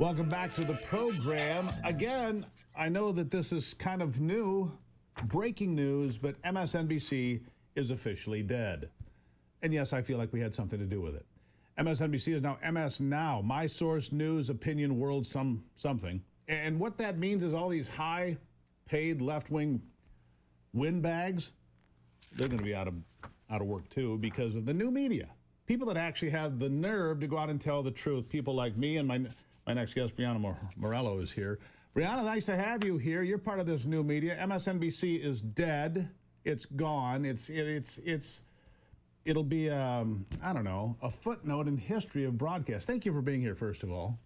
Welcome back to the program. Again, I know that this is kind of new, breaking news, but MSNBC is officially dead. And yes, I feel like we had something to do with it. MSNBC is now MS Now, my source, news, opinion, world, something. And what that means is all these high-paid left-wing windbags, they're going to be out of work too because of the new media. People that actually have the nerve to go out and tell the truth. People like me and my next guest, Breanna Morello, is here. Breanna, nice to have you here. You're part of this new media. MSNBC is dead. It's gone. It'll be, I don't know, a footnote in history of broadcast. Thank you for being here, first of all.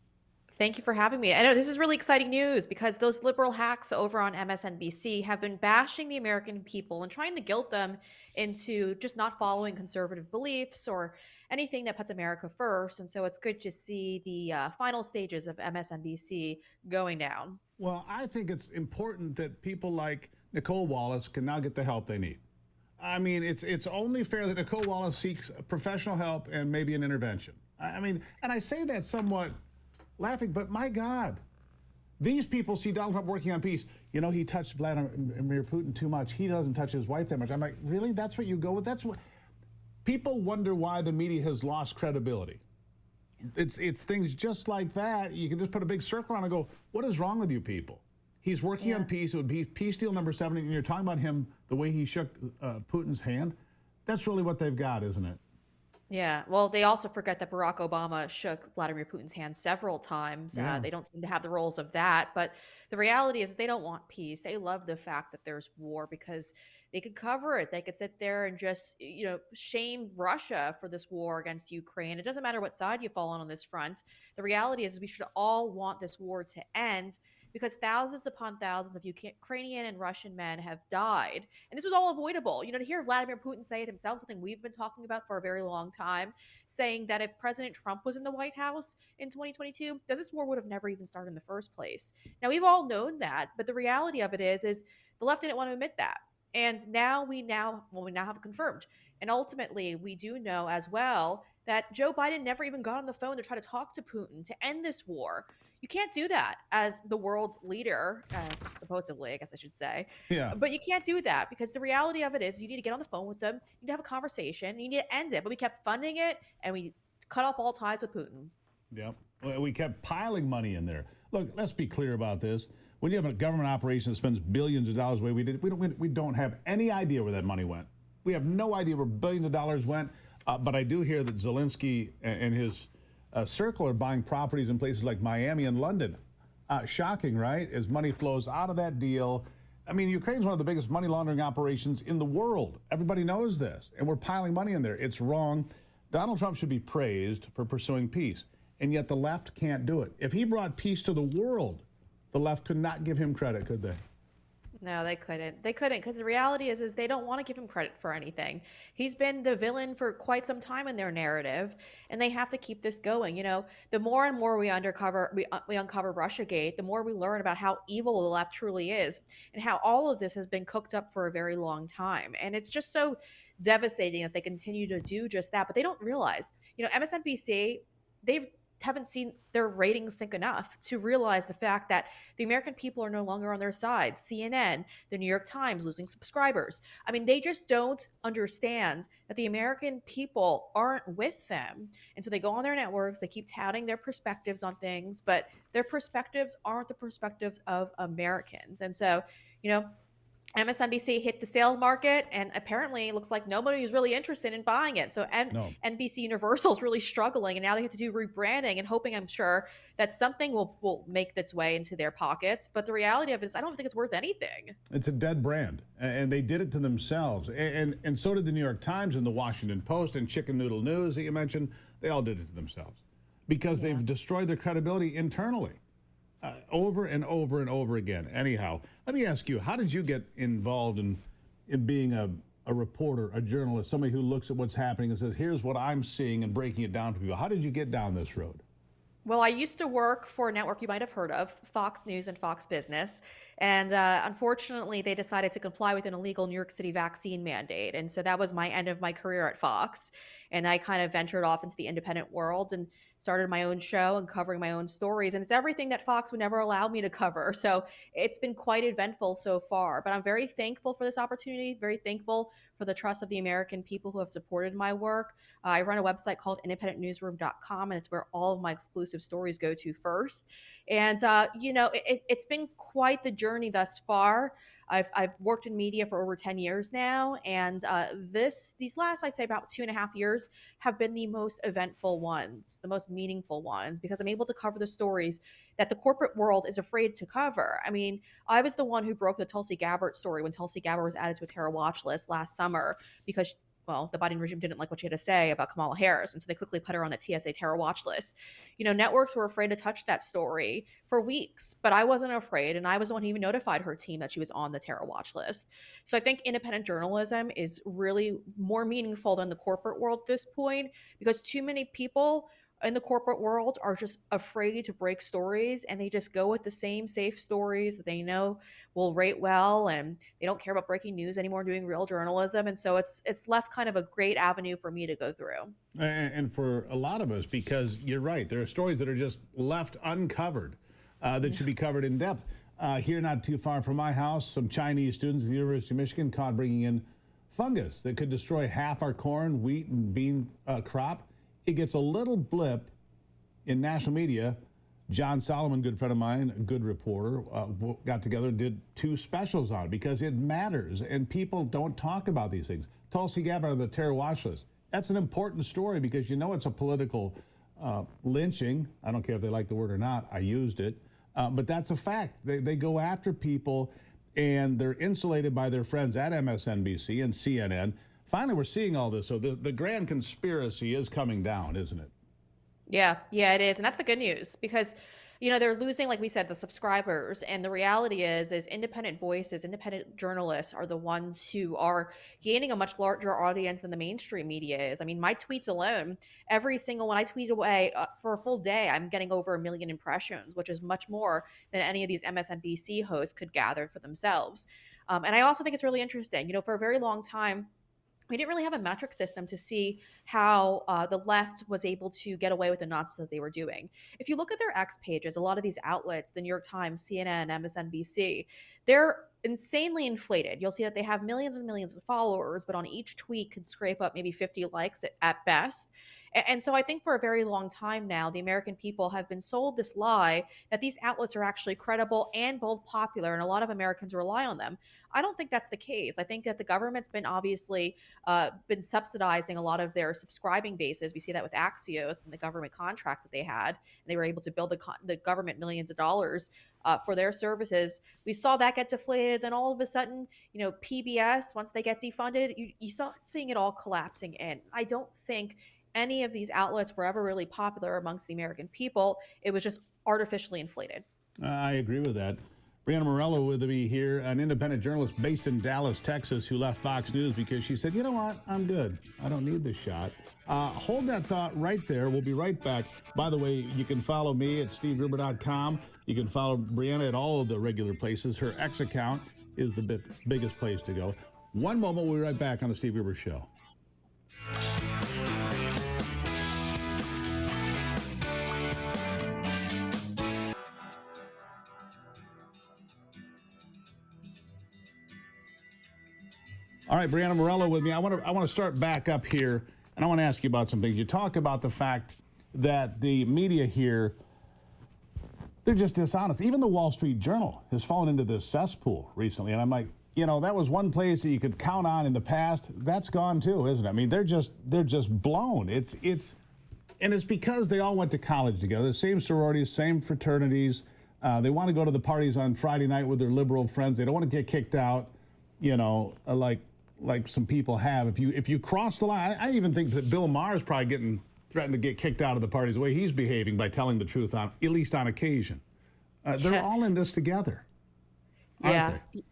Thank you for having me. I know this is really exciting news because those liberal hacks over on MSNBC have been bashing the American people and trying to guilt them into just not following conservative beliefs or anything that puts America first. And so it's good to see the final stages of MSNBC going down. Well, I think it's important that people like Nicole Wallace can now get the help they need. I mean, it's only fair that Nicole Wallace seeks professional help and maybe an intervention. I mean, and I say that somewhat laughing, but my God, these people see Donald Trump working on peace. You know, he touched Vladimir Putin too much. He doesn't touch his wife that much. I'm like, really? That's what you go with? That's what people wonder why the media has lost credibility. It's things just like that. You can just put a big circle on and go, what is wrong with you people? He's working on peace. It would be peace deal number 7, and you're talking about him the way he shook Putin's hand. That's really what they've got, isn't it? Yeah. Well, they also forget that Barack Obama shook Vladimir Putin's hand several times. Yeah. They don't seem to have the roles of that. But the reality is they don't want peace. They love the fact that there's war because they could cover it. They could sit there and just, shame Russia for this war against Ukraine. It doesn't matter what side you fall on this front. The reality is we should all want this war to end because thousands upon thousands of Ukrainian and Russian men have died. And this was all avoidable. To hear Vladimir Putin say it himself, something we've been talking about for a very long time, saying that if President Trump was in the White House in 2022, that this war would have never even started in the first place. Now, we've all known that, but the reality of it is the left didn't want to admit that. And now we now have it confirmed. And ultimately, we do know as well that Joe Biden never even got on the phone to try to talk to Putin to end this war. You can't do that as the world leader, supposedly, I guess I should say. Yeah. But you can't do that because the reality of it is you need to get on the phone with them, you need to have a conversation, you need to end it. But we kept funding it and we cut off all ties with Putin. Yep. We kept piling money in there. Look, let's be clear about this. When you have a government operation that spends billions of dollars the way we don't have any idea where that money went. We have no idea where billions of dollars went. But I do hear that Zelensky and his circle are buying properties in places like Miami and London. Shocking, right? As money flows out of that deal. I mean, Ukraine's one of the biggest money laundering operations in the world. Everybody knows this. And we're piling money in there. It's wrong. Donald Trump should be praised for pursuing peace. And yet the left can't do it. If he brought peace to the world, the left could not give him credit, could they? No, they couldn't. They couldn't because the reality is they don't want to give him credit for anything. He's been the villain for quite some time in their narrative, and they have to keep this going. The more and more we uncover Russiagate, the more we learn about how evil the left truly is, and how all of this has been cooked up for a very long time. And it's just so devastating that they continue to do just that, but they don't realize. MSNBC, they haven't seen their ratings sink enough to realize the fact that the American people are no longer on their side. CNN, the New York Times losing subscribers. I mean, they just don't understand that the American people aren't with them. And so they go on their networks, they keep touting their perspectives on things, but their perspectives aren't the perspectives of Americans. And so, MSNBC hit the sale market, and apparently it looks like nobody is really interested in buying it. So No. NBC Universal is really struggling, and now they have to do rebranding and hoping, I'm sure, that something will make its way into their pockets. But the reality of it is I don't think it's worth anything. It's a dead brand, and they did it to themselves. And so did the New York Times and the Washington Post and Chicken Noodle News that you mentioned. They all did it to themselves because they've destroyed their credibility internally. Over and over and over again. Anyhow, let me ask you, how did you get involved in being a reporter, a journalist, somebody who looks at what's happening and says, here's what I'm seeing and breaking it down for people? How did you get down this road? Well, I used to work for a network you might have heard of, Fox News and Fox Business. And unfortunately, they decided to comply with an illegal New York City vaccine mandate. And so that was my end of my career at Fox. And I kind of ventured off into the independent world. And started my own show and covering my own stories. And it's everything that Fox would never allow me to cover. So it's been quite eventful so far. But I'm very thankful for this opportunity, very thankful for the trust of the American people who have supported my work. I run a website called independentnewsroom.com, and it's where all of my exclusive stories go to first. And, it's been quite the journey thus far. I've worked in media for over 10 years now, and these last, I'd say, about 2.5 years have been the most eventful ones, the most meaningful ones, because I'm able to cover the stories that the corporate world is afraid to cover. I mean, I was the one who broke the Tulsi Gabbard story when Tulsi Gabbard was added to a terror watch list last summer because, well, the Biden regime didn't like what she had to say about Kamala Harris. And so they quickly put her on the TSA terror watch list. Networks were afraid to touch that story for weeks, but I wasn't afraid. And I was the one who even notified her team that she was on the terror watch list. So I think independent journalism is really more meaningful than the corporate world at this point because too many people in the corporate world are just afraid to break stories and they just go with the same safe stories that they know will rate well, and they don't care about breaking news anymore, doing real journalism. And so it's left kind of a great avenue for me to go through. And for a lot of us, because you're right, there are stories that are just left uncovered that should be covered in depth. Here, not too far from my house, some Chinese students at the University of Michigan caught bringing in fungus that could destroy half our corn, wheat, and bean crop. It gets a little blip in national media. John Solomon, good friend of mine, a good reporter, got together and did 2 specials on it because it matters and people don't talk about these things. Tulsi Gabbard on the terror watch list. That's an important story because it's a political lynching. I don't care if they like the word or not. I used it. But that's a fact. They go after people and they're insulated by their friends at MSNBC and CNN. Finally, we're seeing all this. So the grand conspiracy is coming down, isn't it? Yeah, yeah, it is. And that's the good news because, they're losing, like we said, the subscribers. And the reality is independent voices, independent journalists are the ones who are gaining a much larger audience than the mainstream media is. I mean, my tweets alone, every single one I tweet away for a full day, I'm getting over 1 million impressions, which is much more than any of these MSNBC hosts could gather for themselves. And I also think it's really interesting. For a very long time, we didn't really have a metric system to see how the left was able to get away with the nonsense that they were doing. If you look at their X pages, a lot of these outlets, the New York Times, CNN, MSNBC, they're insanely inflated. You'll see that they have millions and millions of followers, but on each tweet can scrape up maybe 50 likes at best. And so I think for a very long time now, the American people have been sold this lie that these outlets are actually credible and both popular, and a lot of Americans rely on them. I don't think that's the case. I think that the government's been obviously been subsidizing a lot of their subscribing bases. We see that with Axios and the government contracts that they had, and they were able to build the government millions of dollars for their services. We saw that get deflated. Then all of a sudden, PBS, once they get defunded, you start seeing it all collapsing in. I don't think any of these outlets were ever really popular amongst the American people. It was just artificially inflated. I agree with that. Breanna Morello with me here, an independent journalist based in Dallas, Texas, who left Fox News because she said, you know what, I'm good. I don't need this shot. Hold that thought right there. We'll be right back. By the way, you can follow me at stevegruber.com. You can follow Breanna at all of the regular places. Her X account is the biggest place to go. One moment, we'll be right back on the Steve Gruber Show. All right, Breanna Morello with me. I want to start back up here, and I want to ask you about some things. You talk about the fact that the media here, they're just dishonest. Even the Wall Street Journal has fallen into this cesspool recently, and I'm like, that was one place that you could count on in the past. That's gone too, isn't it? I mean, they're just blown. And it's because they all went to college together, same sororities, same fraternities. They want to go to the parties on Friday night with their liberal friends. They don't want to get kicked out, like some people have. If you cross the line, I even think that Bill Maher is probably threatened to get kicked out of the parties the way he's behaving by telling the truth at least on occasion. They're all in this together, aren't they?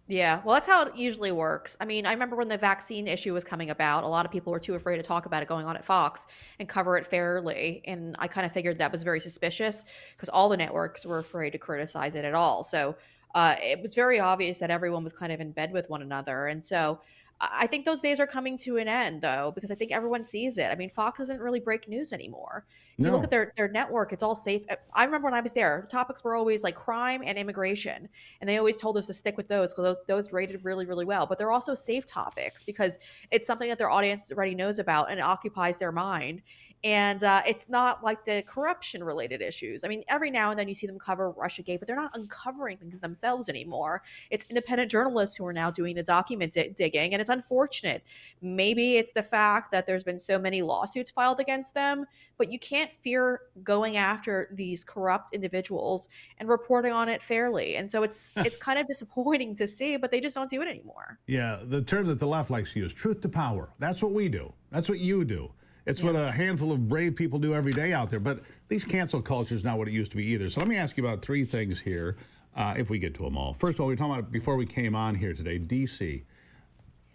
Yeah, well, that's how it usually works. I mean, I remember when the vaccine issue was coming about, a lot of people were too afraid to talk about it going on at Fox and cover it fairly. And I kind of figured that was very suspicious because all the networks were afraid to criticize it at all. So it was very obvious that everyone was kind of in bed with one another. And so I think those days are coming to an end, though, because I think everyone sees it. I mean, Fox doesn't really break news anymore. If you look at No. their network, it's all safe. I remember when I was there, the topics were always like crime and immigration, and they always told us to stick with those because those rated really, really well. But they're also safe topics because it's something that their audience already knows about and it occupies their mind. And it's not like the corruption related issues. I mean, every now and then you see them cover Russiagate, but they're not uncovering things themselves anymore. It's independent journalists who are now doing the document digging, and it's unfortunate. Maybe it's the fact that there's been so many lawsuits filed against them, but you can't fear going after these corrupt individuals and reporting on it fairly. And so it's kind of disappointing to see, but they just don't do it anymore. Yeah, the term that the left likes to use, truth to power. That's what we do. That's what you do. It's what a handful of brave people do every day out there. But at least cancel culture is not what it used to be either. So let me ask you about three things here, if we get to them all. First of all, we were talking about before we came on here today, D.C.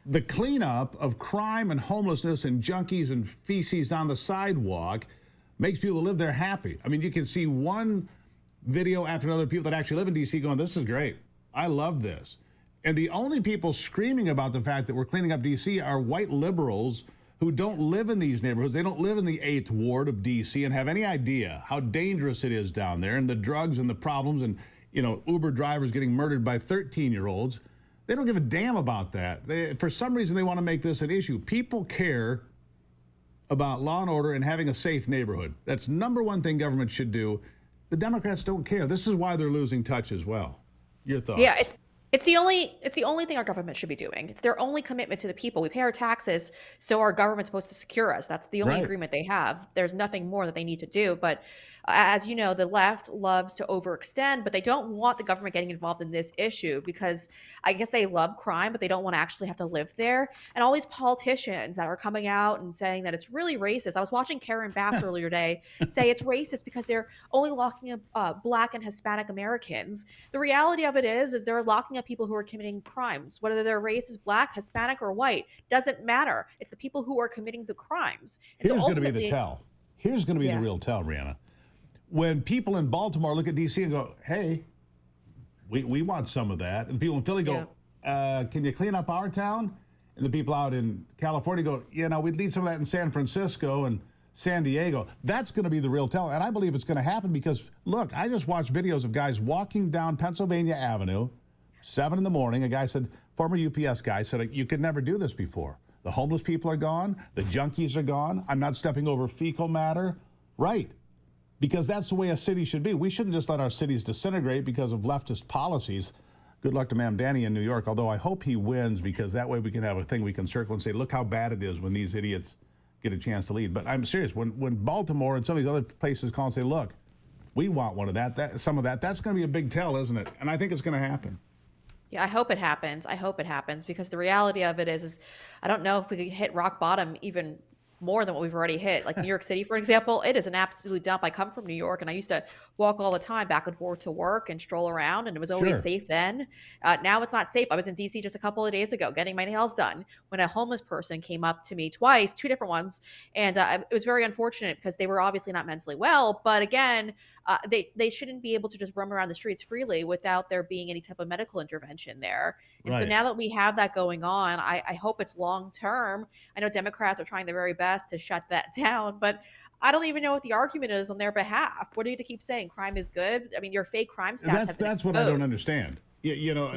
The cleanup of crime and homelessness and junkies and feces on the sidewalk makes people who live there happy. I mean, you can see one video after another, people that actually live in D.C. going, this is great. I love this. And the only people screaming about the fact that we're cleaning up D.C. are white liberals who don't live in these neighborhoods. They don't live in the 8th ward of D.C. and have any idea how dangerous it is down there and the drugs and the problems and, Uber drivers getting murdered by 13-year-olds. They don't give a damn about that. For some reason, they want to make this an issue. People care about law and order and having a safe neighborhood. That's number one thing government should do. The Democrats don't care. This is why they're losing touch as well. Your thoughts? Yeah, it's the only thing our government should be doing. It's their only commitment to the people. We pay our taxes, so our government's supposed to secure us. That's the only Right. agreement they have. There's nothing more that they need to do. But as you know, the left loves to overextend, but they don't want the government getting involved in this issue because I guess they love crime, but they don't want to actually have to live there. And all these politicians that are coming out and saying that it's really racist. I was watching Karen Bass earlier today say it's racist because they're only locking up Black and Hispanic Americans. The reality of it is they're locking up people who are committing crimes, whether their race is Black, Hispanic, or white. Doesn't matter. It's the people who are committing the crimes. And Here's so going to be the ultimately, tell. Here's going to be yeah. the real tell, Breanna. When people in Baltimore look at D.C. and go, hey, we want some of that. And the people in Philly go, can you clean up our town? And the people out in California go, we'd need some of that in San Francisco and San Diego. That's going to be the real tell. And I believe it's going to happen because, look, I just watched videos of guys walking down Pennsylvania Avenue, 7 in the morning. A guy said, former UPS guy said, you could never do this before. The homeless people are gone. The junkies are gone. I'm not stepping over fecal matter. Right. Because that's the way a city should be. We shouldn't just let our cities disintegrate because of leftist policies. Good luck to Ma'am Danny in New York, although I hope he wins because that way we can have a thing we can circle and say, look how bad it is when these idiots get a chance to lead. But I'm serious. When Baltimore and some of these other places call and say, look, we want one of some of that, that's going to be a big tell, isn't it? And I think it's going to happen. Yeah, I hope it happens. I hope it happens because the reality of it is I don't know if we could hit rock bottom even more than what we've already hit. Like New York City, for example, it is an absolute dump. I come from New York and I used to walk all the time back and forth to work and stroll around and it was always Sure. safe then. Now it's not safe. I was in DC just a couple of days ago getting my nails done when a homeless person came up to me twice, two different ones. And it was very unfortunate because they were obviously not mentally well. But again, they shouldn't be able to just roam around the streets freely without there being any type of medical intervention there. And so Right. now that we have that going on, I hope it's long term. I know Democrats are trying their very best to shut that down, but I don't even know what the argument is on their behalf. What are you to keep saying? Crime is good? I mean, your fake crime stats have been That's what I don't exposed. understand.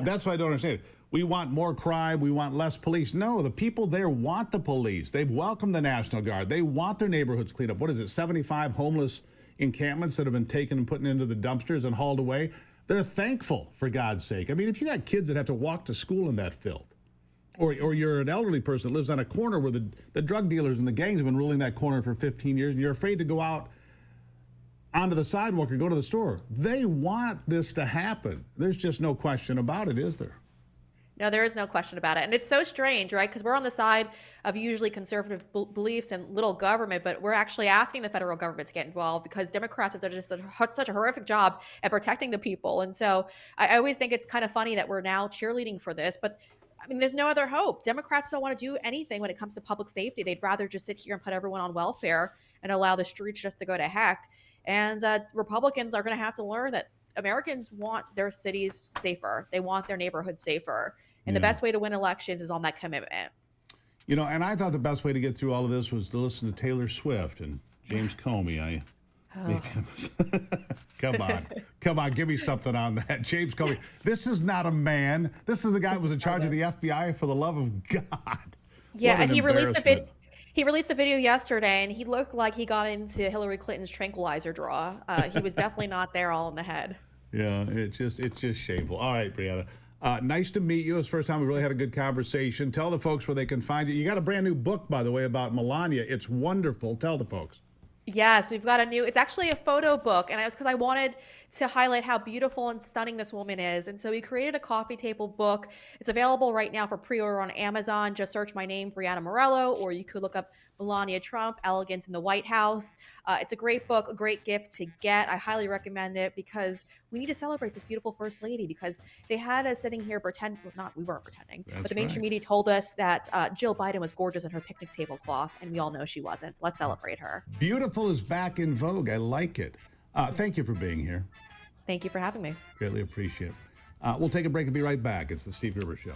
That's what I don't understand. We want more crime. We want less police. No, the people there want the police. They've welcomed the National Guard. They want their neighborhoods cleaned up. What is it, 75 homeless encampments that have been taken and put into the dumpsters and hauled away? They're thankful, for God's sake. I mean, if you got kids that have to walk to school in that filth, or you're an elderly person that lives on a corner where the drug dealers and the gangs have been ruling that corner for 15 years, and you're afraid to go out onto the sidewalk or go to the store. They want this to happen. There's just no question about it, is there? No, there is no question about it. And it's so strange, right? Because we're on the side of usually conservative beliefs and little government, but we're actually asking the federal government to get involved because Democrats have done just such a horrific job at protecting the people. And so I always think it's kind of funny that we're now cheerleading for this, but I mean, there's no other hope. Democrats don't want to do anything when it comes to public safety. They'd rather just sit here and put everyone on welfare and allow the streets just to go to heck. And Republicans are going to have to learn that Americans want their cities safer. They want their neighborhoods safer. And the Yeah. best way to win elections is on that commitment. You know, and I thought the best way to get through all of this was to listen to Taylor Swift and James Comey. Come on, give me something on that. James Comey. This is not a man. This is the guy who was in charge of the FBI, for the love of God. Yeah, What an and he released a embarrassment. he released a video yesterday, and he looked like he got into Hillary Clinton's tranquilizer draw. He was definitely not there all in the head. Yeah, it's just shameful. All right, Breanna. Nice to meet you. It's the first time we really had a good conversation. Tell the folks where they can find you. You got a brand new book, by the way, about Melania. It's wonderful. Tell the folks. Yes, we've got it's actually a photo book, and it was because I wanted to highlight how beautiful and stunning this woman is. And so we created a coffee table book. It's available right now for pre-order on Amazon. Just search my name, Breanna Morello, or you could look up Melania Trump, Elegance in the White House. It's a great book, a great gift to get. I highly recommend it because we need to celebrate this beautiful first lady, because they had us sitting here we weren't pretending, but the mainstream media told us that Jill Biden was gorgeous in her picnic tablecloth, and we all know she wasn't. So let's celebrate her. Beautiful is back in vogue. I like it. Thank you for being here. Thank you for having me. Greatly appreciate it. We'll take a break and be right back. It's the Steve Gruber Show.